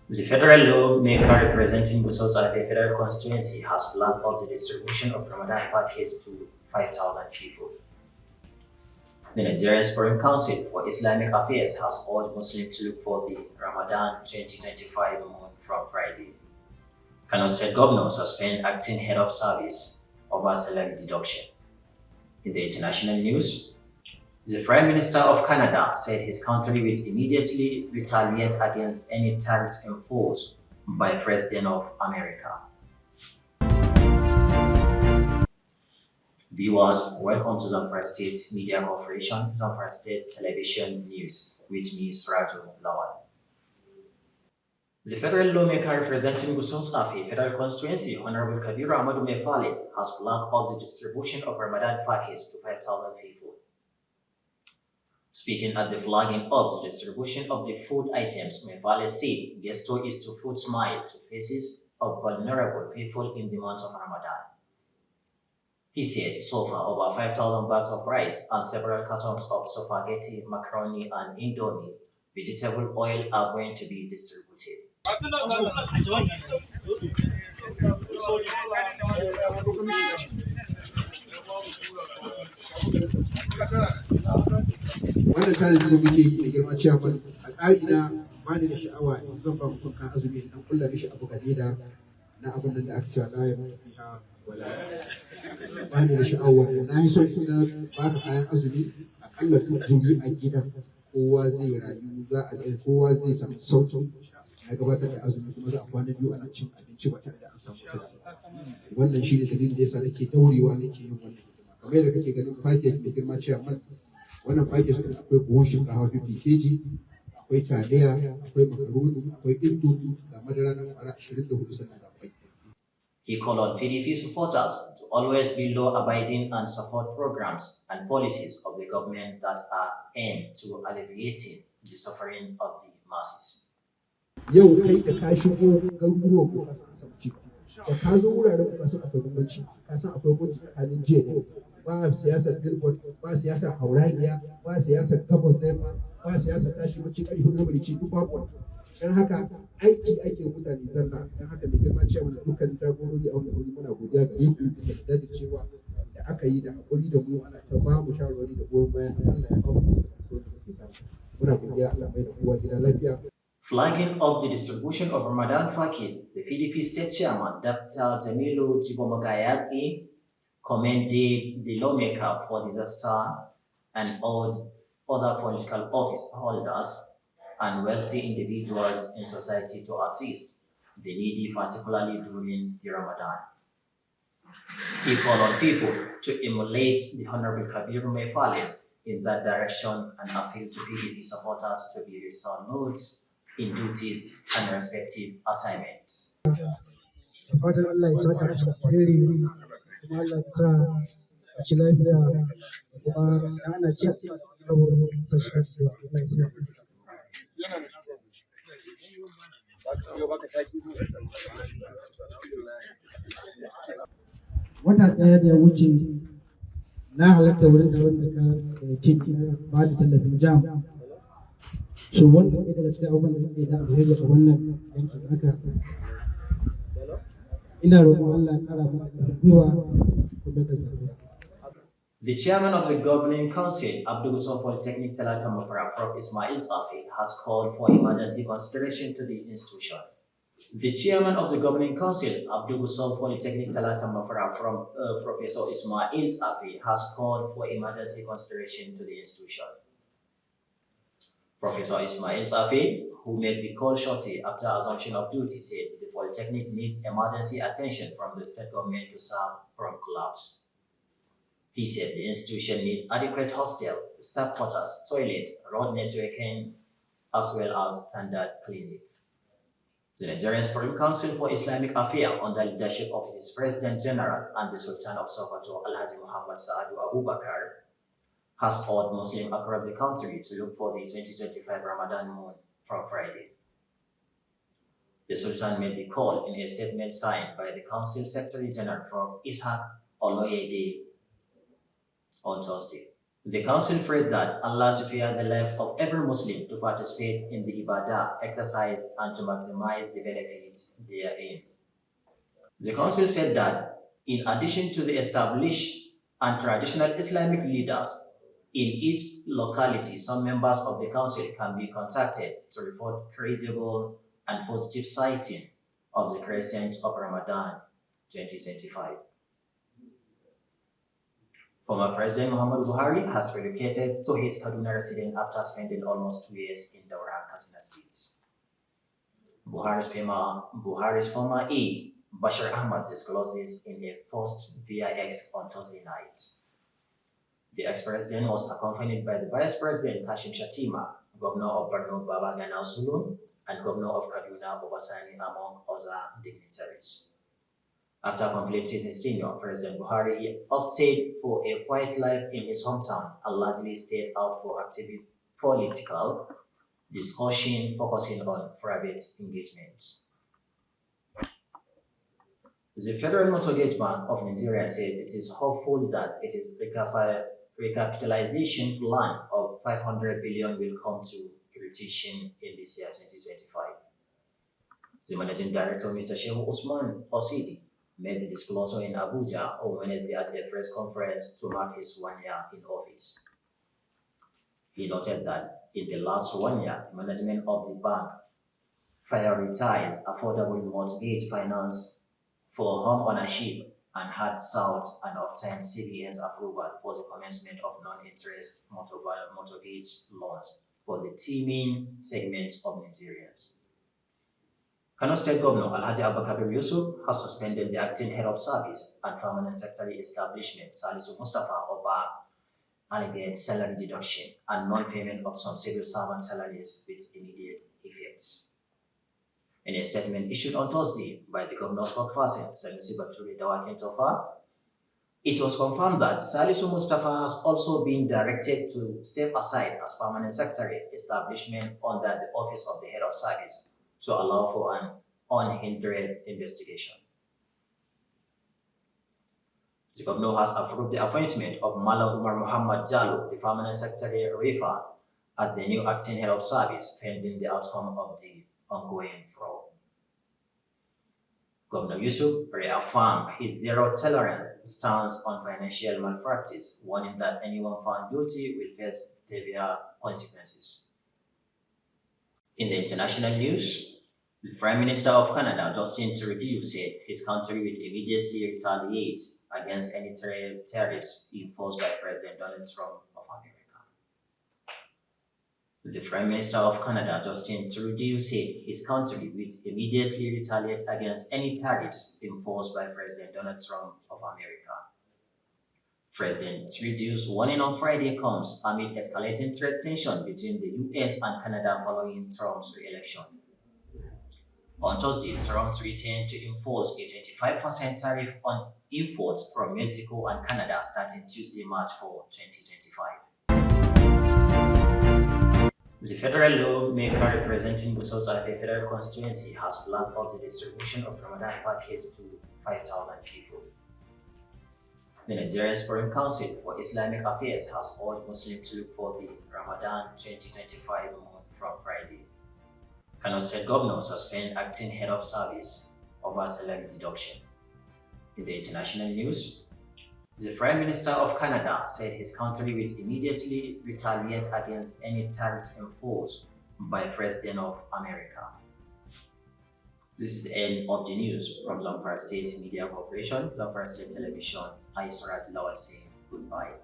The federal lawmaker representing Gusau's federal constituency has planned up the distribution of Ramadan package to 5,000 people. The Nigerian Foreign Council for Islamic Affairs has urged Muslims to look for the Ramadan 2025 moon from Friday. Kano State Governor suspend acting head of service over salary deduction. In the international news, the Prime Minister of Canada said his country will immediately retaliate against any tariffs imposed by President of America. Viewers, welcome to Zamfara State Media Corporation, Zamfara State Television News, with me, Suraju Lawal. The federal lawmaker representing Gusau's federal constituency, Honorable Kabir Ahmadu Mefales, has planned out the distribution of Ramadan package to 5,000 people. Speaking at the flagging of the distribution of the food items, Mefales said the gesture is to put smile to faces of vulnerable people in the month of Ramadan. He said so far over 5,000 bags of rice and several cartons of spaghetti, macaroni, and indomie vegetable oil are going to be distributed. Wannan tarihi da muke yi da girma ciyaman a tsari na ba ni da sha'awa in zan ba mutum kan azumi dan kulla mishi abu kadida na abin nan da aka cewa la ya fiha wala ba ni da sha'awa na yi so in na baka kayan azumi akalla duk zuri a gidan kowa zai rayu za a ga kowa zai samu sauki na gabatar da azumi kuma za a kwana biyu ana cin abinci ba tare da an samu kada wannan shi ne dalilin da yasa nake daurewa nake yin wannan kamar yadda kake ganin package mai girma ciyaman wannan package din akwai buhun shinkafa 50 kg akwai taliya akwai makaroni akwai indomi da madara na kwara 24 sannan da akwai. He called on PDP supporters to always be law-abiding and support programs and policies of the government that are aimed to alleviating the suffering of the masses. Yau kai da ka shigo garuruwan ko ka san asabci da ka zo wuraren ko ka san akwai bambanci ka san akwai bambanci tsakanin jiya da ba siyasar Gilbert, ba siyasar hauragiya, ba siyasar gabas da yamma, ba siyasar tashi bacci ƙarfi na barici duk babu wani. Dan haka aiki ake mutane zalla, dan haka mai girma cewa da dukkan jagorori a wannan wuri muna godiya ga ku da cewa da aka yi da hakuri da mu ana ta ba mu shawarwari da goyon bayan Allah ya kawo mu muna godiya Allah mai da kowa gida lafiya. Flagging up the distribution of Ramadan package, the PDP state chairman, Dr. Jamilu Jibomagayaki, commended the lawmaker for disaster and urged other political office holders and wealthy individuals in society to assist the needy, particularly during the Ramadan. He called on people to emulate the Honorable Kabir Mefales in that direction and appealed to PDP supporters to be resolute in duties and respective assignments. fatan Allah ya saka mishi alheri kuma Allah ya sa a ci lafiya kuma ana ci rabuwar sashi lafiya Allah ya sa wata ɗaya da ya wuce na halatta wurin da wanda ka cinki na ba da tallafin jam so wannan ɗaya daga cikin abubuwan da ke da alheri a wannan yankin haka ina roƙon Allah ya ƙara maka gwiwa kuma da jagora. The chairman of the governing council, Abdul Gusau Polytechnic Talata Mafara, Prof. Ismail Safi, has called for emergency consideration to the institution. The chairman of the governing council, Abdul Gusau Polytechnic Talata Mafara, from Professor Ismail Safi, has called for emergency consideration to the institution. Professor Ismail Safi, who made the call shortly after assumption of duty, said the Polytechnic needs emergency attention from the state government to serve from collapse. He said the institution needs adequate hostel, staff quarters, toilet, road networking, as well as standard clinic. The Nigerian Supreme Council for Islamic Affairs, under the leadership of its President General and the Sultan of Sokoto, Alhaji Muhammad Saadu Abubakar, has urged Muslims across the country to look for the 2025 Ramadan moon from Friday. The Sultan made the call in a statement signed by the Council Secretary General from Ishaq Oloyede on Thursday. The council prayed that Allah spare the life of every Muslim to participate in the ibadah exercise and to maximize the benefit therein. The council said that in addition to the established and traditional Islamic leaders in each locality, some members of the council can be contacted to report credible and positive sighting of the crescent of Ramadan 2025. Former President Muhammad Buhari has relocated to his Kaduna residence after spending almost 2 years in Daura, Katsina State. Buhari's former aide, Bashir Ahmad, disclosed this in a post via X on Thursday night. The ex-president was accompanied by the Vice President Kashim Shatima, Governor of Borno Babagana Zulum, and Governor of Kaduna Obasani, among other dignitaries. After completing his tenure, President Buhari opted for a quiet life in his hometown and largely stayed out for active political discussion, focusing on private engagement. The Federal Mortgage Bank of Nigeria said it is hopeful that its recapitalization plan of 500 billion will come to fruition in this year 2025. The Managing Director, Mr. Shehu Usman Osidi, made the disclosure in Abuja on Wednesday at a press conference to mark his 1 year in office. He noted that in the last 1 year, the management of the bank prioritized affordable mortgage finance for home ownership and had sought and obtained CBN's approval for the commencement of non-interest mortgage loans for the teeming segment of Nigerians. Kano State Governor Alhaji Abubakar Yusuf has suspended the acting head of service and permanent secretary establishment Salisu Mustafa Oba alleged salary deduction and non-payment of some civil servant salaries with immediate effects. In a statement issued on Thursday by the governor's spokesperson, Sanusi Baturi Dawakin Tofa, it was confirmed that Salisu Mustafa has also been directed to step aside as permanent secretary establishment under the office of the head of service to allow for an unhindered investigation. The governor has approved the appointment of Malam Umar Muhammad Jalo, the permanent secretary Rifa, as the new acting head of service, pending the outcome of the ongoing fraud. Governor Yusuf reaffirmed his zero-tolerance stance on financial malpractice, warning that anyone found guilty will face severe consequences. In the international news, the Prime Minister of Canada, Justin Trudeau, said his country will immediately retaliate against any tariffs imposed by President Donald Trump of America. The Prime Minister of Canada, Justin Trudeau, said his country will immediately retaliate against any tariffs imposed by President Donald Trump of America. President Trudeau's warning on Friday comes amid escalating trade tension between the US and Canada following Trump's re-election. On Thursday, Trump threatened to enforce a 25% tariff on imports from Mexico and Canada starting Tuesday, March 4, 2025. The federal lawmaker representing Gusau's federal constituency has flagged up the distribution of Ramadan package to 5,000 people. The Nigerian Foreign Council for Islamic Affairs has urged Muslims to look for the Ramadan 2025 month from Friday. Kano State Governor suspend acting head of service over salary deduction. In the international news, the Prime Minister of Canada said his country will immediately retaliate against any tariffs imposed by President of America. This is the end of the news from Zamfara State Media Corporation, Zamfara State Television. I Surat Lawal saying goodbye.